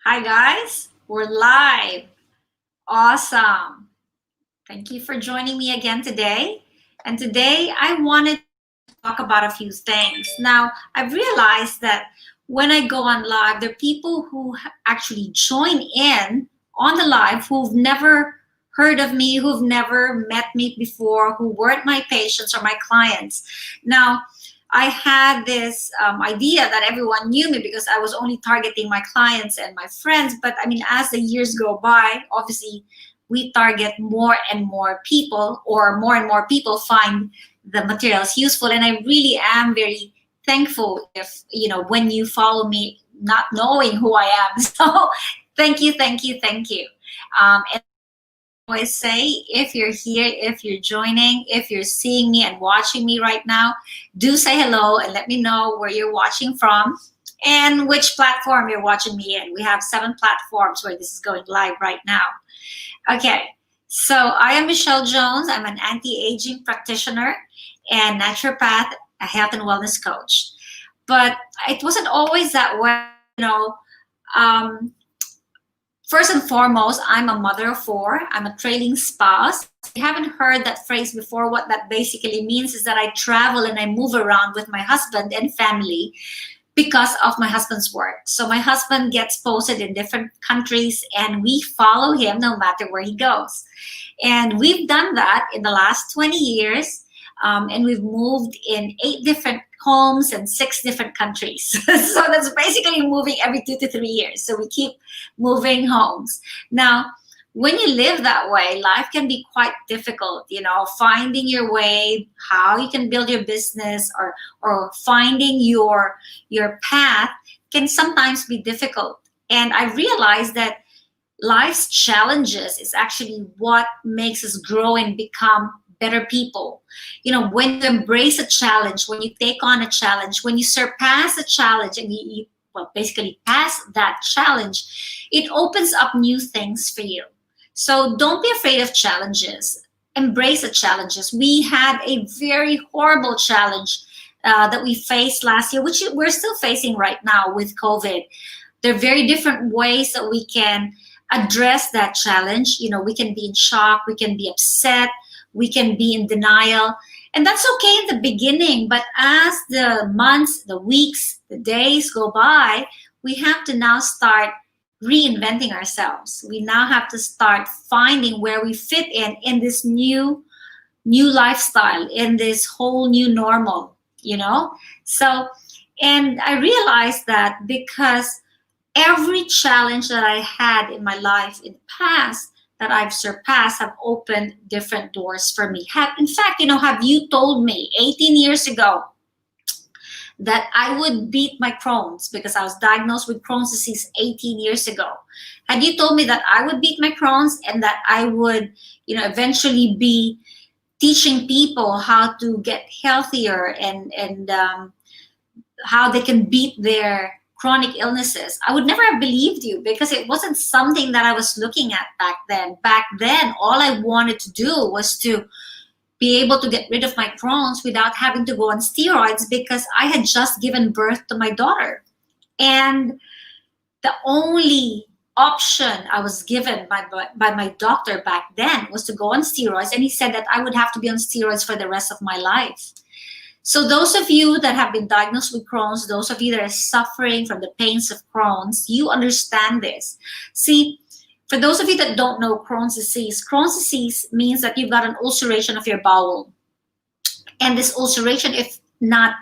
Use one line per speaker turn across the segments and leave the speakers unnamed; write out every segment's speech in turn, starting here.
Hi, guys. We're live. Awesome. Thank you for joining me again today. And today I wanted to talk about a few things. Now, I've realized that when I go on live, there are people who actually join in on the live who've never heard of me, who've never met me before, who weren't my patients or my clients. Now, I had this idea that everyone knew me because I was only targeting my clients and my friends. But I mean, as the years go by, obviously, we target more and more people, or more and more people find the materials useful. And I really am very thankful if, when you follow me, not knowing who I am. So thank you, thank you, thank you. And always say, if you're here, if you're joining, if you're seeing me and watching me right now, do say hello and let me know where you're watching from and which platform you're watching me in. We have 7 platforms where this is going live right now. Okay, so I am Michelle Jones. I'm an anti-aging practitioner and naturopath, a health and wellness coach. But it wasn't always that way, um, First and foremost, I'm a mother of 4. I'm a trailing spouse. If you haven't heard that phrase before, what that basically means is that I travel and I move around with my husband and family because of my husband's work. So my husband gets posted in different countries and we follow him no matter where he goes. And we've done that in the last 20 years. And we've moved in 8 different homes and 6 different countries. So that's basically moving every 2 to 3 years. So we keep moving homes. Now, when you live that way, life can be quite difficult, finding your way, how you can build your business, or finding your path can sometimes be difficult. And I realized that life's challenges is actually what makes us grow and become better people. When you embrace a challenge, when you take on a challenge, when you surpass a challenge and you basically pass that challenge, it opens up new things for you. So don't be afraid of challenges. Embrace the challenges. We had a very horrible challenge that we faced last year, which we're still facing right now with COVID. There are very different ways that we can address that challenge. We can be in shock, we can be upset, we can be in denial. And that's okay in the beginning, but as the months, the weeks, the days go by, we have to now start reinventing ourselves. We now have to start finding where we fit in this new lifestyle, in this whole new normal. So, and I realized that because every challenge that I had in my life in the past that I've surpassed have opened different doors for me. In fact, have you told me 18 years ago that I would beat my Crohn's, because I was diagnosed with Crohn's disease 18 years ago? Had you told me that I would beat my Crohn's and that I would, eventually be teaching people how to get healthier and how they can beat their chronic illnesses, I would never have believed you, because it wasn't something that I was looking at back then. Back then, all I wanted to do was to be able to get rid of my Crohn's without having to go on steroids, because I had just given birth to my daughter. And the only option I was given by my doctor back then was to go on steroids. And he said that I would have to be on steroids for the rest of my life. So those of you that have been diagnosed with Crohn's, those of you that are suffering from the pains of Crohn's, you understand this. See, for those of you that don't know Crohn's disease means that you've got an ulceration of your bowel. And this ulceration, if not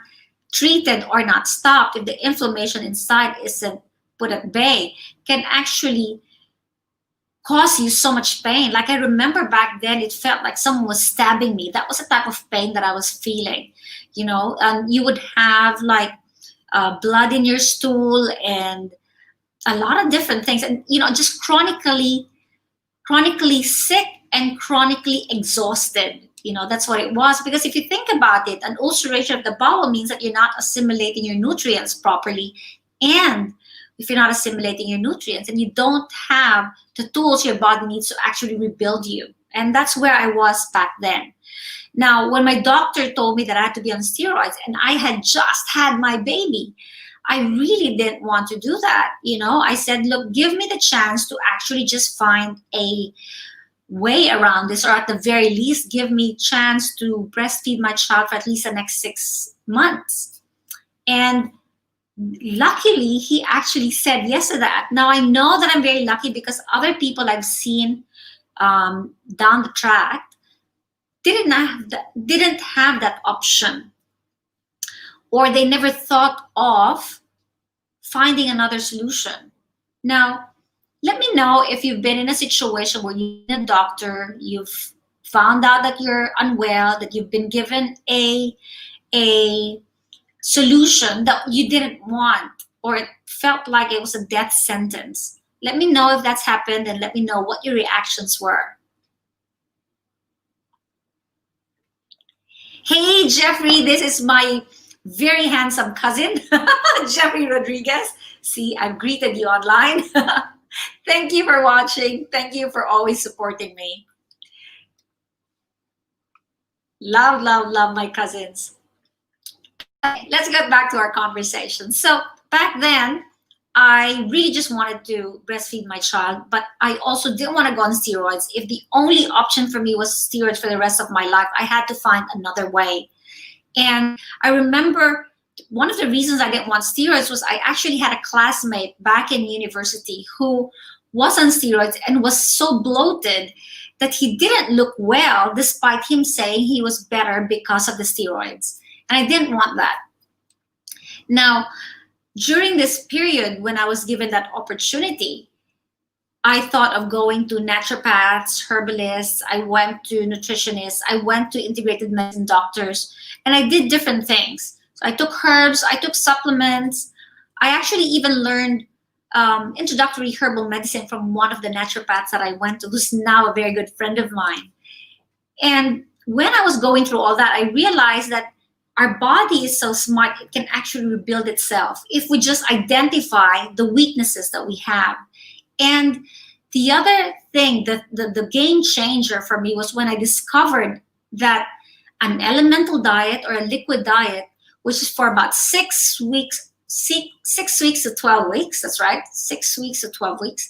treated or not stopped, if the inflammation inside isn't put at bay, can actually cause you so much pain. Like, I remember back then, it felt like someone was stabbing me. That was the type of pain that I was feeling, and you would have like blood in your stool and a lot of different things, and just chronically sick and chronically exhausted. That's what it was. Because if you think about it, an ulceration of the bowel means that you're not assimilating your nutrients properly. And if you're not assimilating your nutrients, and you don't have the tools your body needs to actually rebuild you. And that's where I was back then. Now, when my doctor told me that I had to be on steroids and I had just had my baby, I really didn't want to do that. I said, look, give me the chance to actually just find a way around this, or at the very least, give me chance to breastfeed my child for at least the next 6 months. And luckily, he actually said yes to that. Now, I know that I'm very lucky because other people I've seen down the track didn't have that option, or they never thought of finding another solution. Now, let me know if you've been in a situation where you've been a doctor, you've found out that you're unwell, that you've been given a solution that you didn't want, or it felt like it was a death sentence. Let me know if that's happened, and let me know what your reactions were. Hey, Jeffrey, this is my very handsome cousin, Jeffrey Rodriguez. See, I've greeted you online. Thank you for watching. Thank you for always supporting me. Love, love, love my cousins. Okay, let's get back to our conversation. So back then, I really just wanted to breastfeed my child, but I also didn't want to go on steroids. If the only option for me was steroids for the rest of my life, I had to find another way. And I remember one of the reasons I didn't want steroids was I actually had a classmate back in university who was on steroids and was so bloated that he didn't look well, despite him saying he was better because of the steroids. And I didn't want that. Now, during this period when I was given that opportunity, I thought of going to naturopaths, herbalists. I went to nutritionists. I went to integrated medicine doctors, and I did different things. So I took herbs, I took supplements. I actually even learned introductory herbal medicine from one of the naturopaths that I went to, who's now a very good friend of mine. And when I was going through all that, I realized that our body is so smart, it can actually rebuild itself if we just identify the weaknesses that we have. And the other thing, the game changer for me was when I discovered that an elemental diet or a liquid diet, which is for about 6 weeks, 6 weeks to 12 weeks, that's right, 6 weeks to 12 weeks,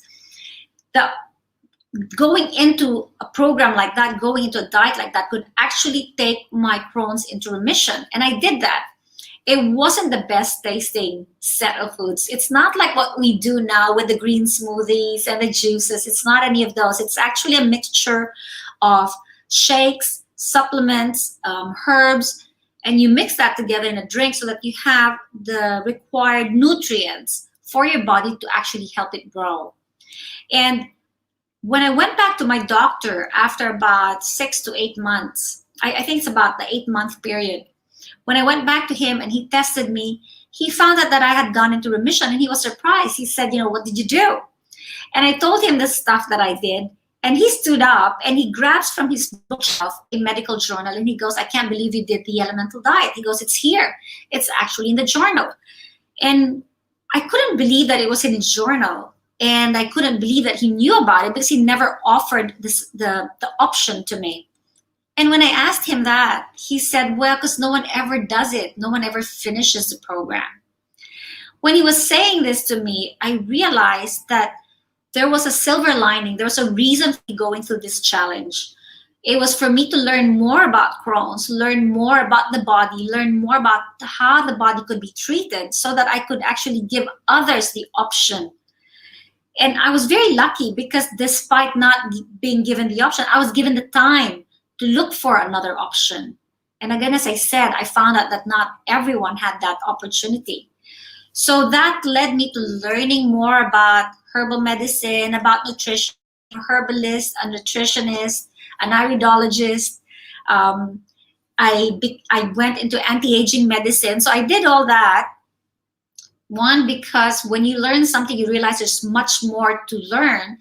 going into a program like that, going into a diet like that could actually take my Crohn's into remission. And I did that. It wasn't the best tasting set of foods. It's not like what we do now with the green smoothies and the juices. It's not any of those. It's actually a mixture of shakes, supplements, herbs, and you mix that together in a drink so that you have the required nutrients for your body to actually help it grow. And when I went back to my doctor after about 6 to 8 months, I think it's about the 8-month period, when I went back to him and he tested me, he found out that I had gone into remission, and he was surprised. He said, what did you do? And I told him the stuff that I did, and he stood up and he grabs from his bookshelf a medical journal, and he goes, I can't believe you did the elemental diet. He goes, it's here. It's actually in the journal. And I couldn't believe that it was in his journal. And I couldn't believe that he knew about it because he never offered the option to me. And when I asked him that, he said, well, because no one ever does it. No one ever finishes the program. When he was saying this to me, I realized that there was a silver lining. There was a reason for me going through this challenge. It was for me to learn more about Crohn's, learn more about the body, learn more about how the body could be treated so that I could actually give others the option. And I was very lucky because despite not being given the option, I was given the time to look for another option. And again, as I said, I found out that not everyone had that opportunity. So that led me to learning more about herbal medicine, about nutrition, a herbalist, a nutritionist, an iridologist. I went into anti-aging medicine. So I did all that. One, because when you learn something, you realize there's much more to learn.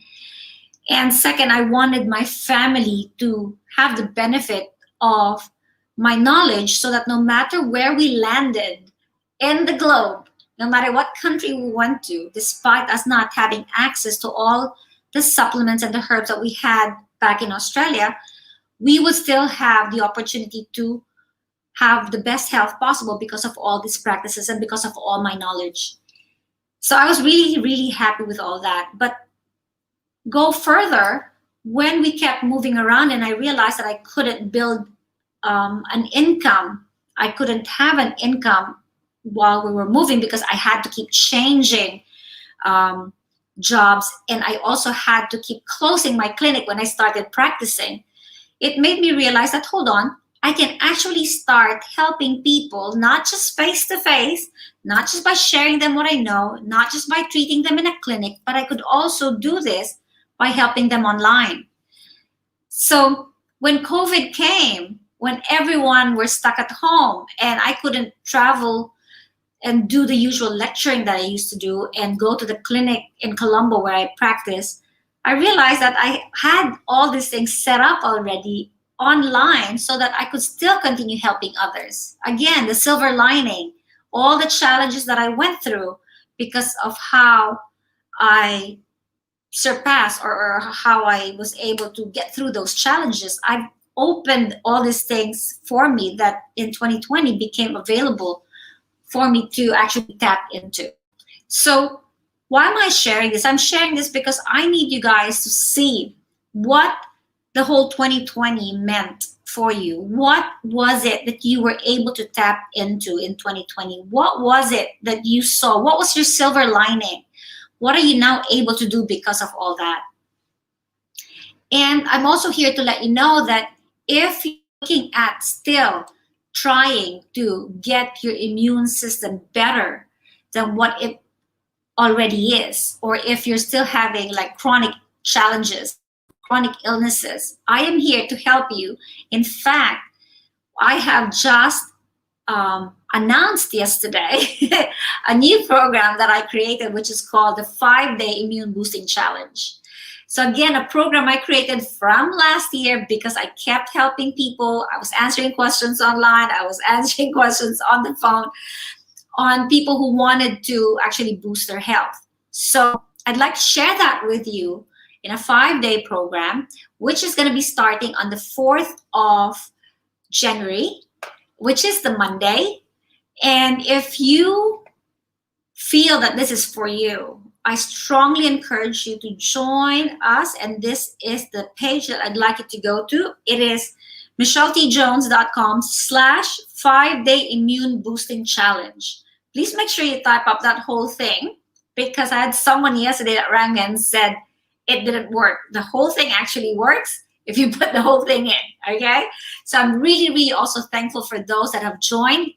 And second, I wanted my family to have the benefit of my knowledge so that no matter where we landed in the globe, no matter what country we went to, despite us not having access to all the supplements and the herbs that we had back in Australia, we would still have the opportunity to have the best health possible because of all these practices and because of all my knowledge. So I was really, really happy with all that. But go further, when we kept moving around and I realized that I couldn't build an income, I couldn't have an income while we were moving because I had to keep changing um, jobs, and I also had to keep closing my clinic when I started practicing. It made me realize that, hold on, I can actually start helping people, not just face to face, not just by sharing them what I know, not just by treating them in a clinic, but I could also do this by helping them online. So when COVID came, when everyone were stuck at home and I couldn't travel and do the usual lecturing that I used to do and go to the clinic in Colombo where I practice, I realized that I had all these things set up already online so that I could still continue helping others. Again, the silver lining, all the challenges that I went through because of how I surpassed or how I was able to get through those challenges. I've opened all these things for me that in 2020 became available for me to actually tap into. So why am I sharing this? I'm sharing this because I need you guys to see what the whole 2020 meant for you. What was it that you were able to tap into in 2020? What was it that you saw? What was your silver lining? What are you now able to do because of all that? And I'm also here to let you know that if you're looking at still trying to get your immune system better than what it already is, or if you're still having like chronic challenges, chronic illnesses, I am here to help you. In fact, I have just announced yesterday a new program that I created, which is called the 5-Day Immune Boosting Challenge. So again, a program I created from last year because I kept helping people. I was answering questions online. I was answering questions on the phone on people who wanted to actually boost their health. So I'd like to share that with you in a 5-day program, which is going to be starting on the 4th of January, which is the Monday. And if you feel that this is for you, I strongly encourage you to join us. And this is the page that I'd like you to go to. It is michelletjones.com/5-day immune boosting challenge. Please make sure you type up that whole thing, because I had someone yesterday that rang me and said it didn't work. The whole thing actually works if you put the whole thing in, okay? So I'm really, really also thankful for those that have joined.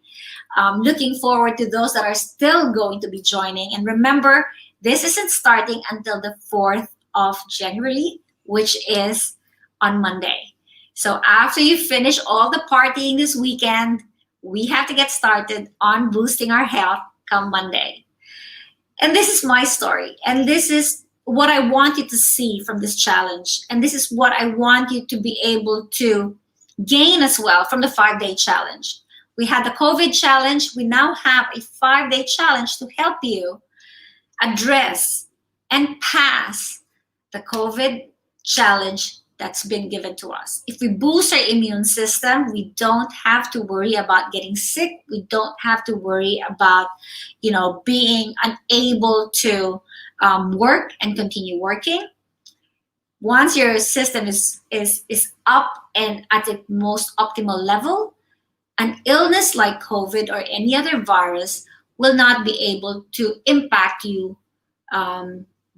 Looking forward to those that are still going to be joining. And remember, this isn't starting until the 4th of January, which is on Monday. So after you finish all the partying this weekend, we have to get started on boosting our health come Monday. And this is my story. And this is what I want you to see from this challenge. And this is what I want you to be able to gain as well from the 5-day challenge. We had the COVID challenge. We now have a 5-day challenge to help you address and pass the COVID challenge that's been given to us. If we boost our immune system, we don't have to worry about getting sick. We don't have to worry about, being unable to work and continue working. Once your system is up and at its most optimal level, an illness like COVID or any other virus will not be able to impact you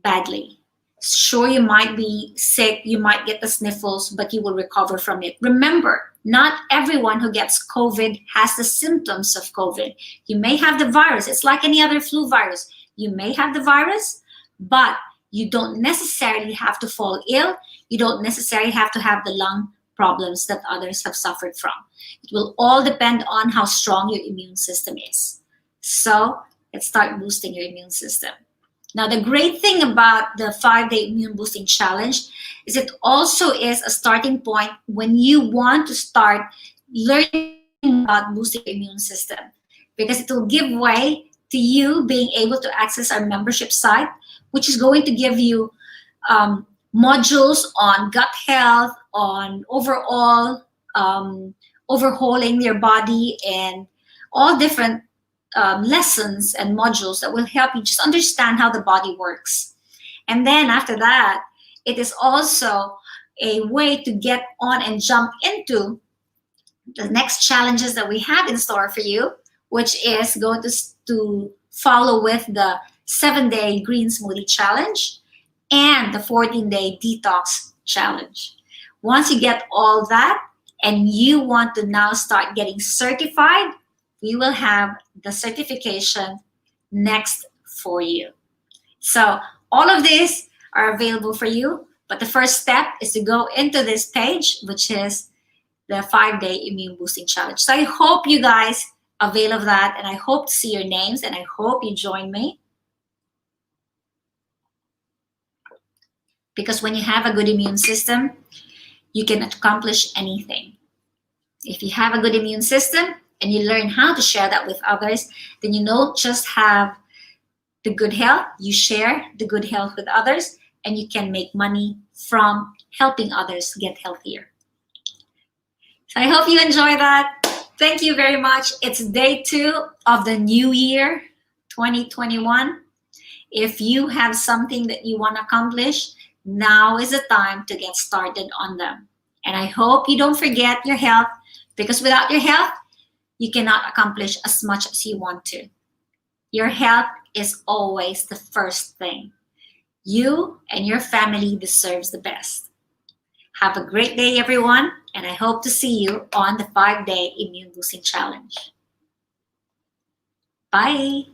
badly. Sure, you might be sick, you might get the sniffles, but you will recover from it. Remember, not everyone who gets COVID has the symptoms of COVID. You may have the virus. It's like any other flu virus. You may have the virus, but you don't necessarily have to fall ill. You don't necessarily have to have the lung problems that others have suffered from. It will all depend on how strong your immune system is. So let's start boosting your immune system. Now, the great thing about the 5-day immune boosting challenge is it also is a starting point when you want to start learning about boosting your immune system, because it will give way to you being able to access our membership site, which is going to give you modules on gut health, on overall overhauling your body and all different lessons and modules that will help you just understand how the body works. And then after that, it is also a way to get on and jump into the next challenges that we have in store for you, which is going to follow with the 7-day green smoothie challenge and the 14-day detox challenge. Once you get all that and you want to now start getting certified, we will have the certification next for you. So all of these are available for you, but the first step is to go into this page, which is the 5-day immune boosting challenge. So I hope you guys avail of that, and I hope to see your names, and I hope you join me. Because when you have a good immune system, you can accomplish anything. If you have a good immune system and you learn how to share that with others, then you don't just have the good health, you share the good health with others, and you can make money from helping others get healthier. So I hope you enjoy that. Thank you very much. It's day 2 of the new year, 2021. If you have something that you want to accomplish, now is the time to get started on them. And I hope you don't forget your health, because without your health, you cannot accomplish as much as you want to. Your health is always the first thing. You and your family deserves the best. Have a great day, everyone, and I hope to see you on the 5-day immune boosting challenge. Bye.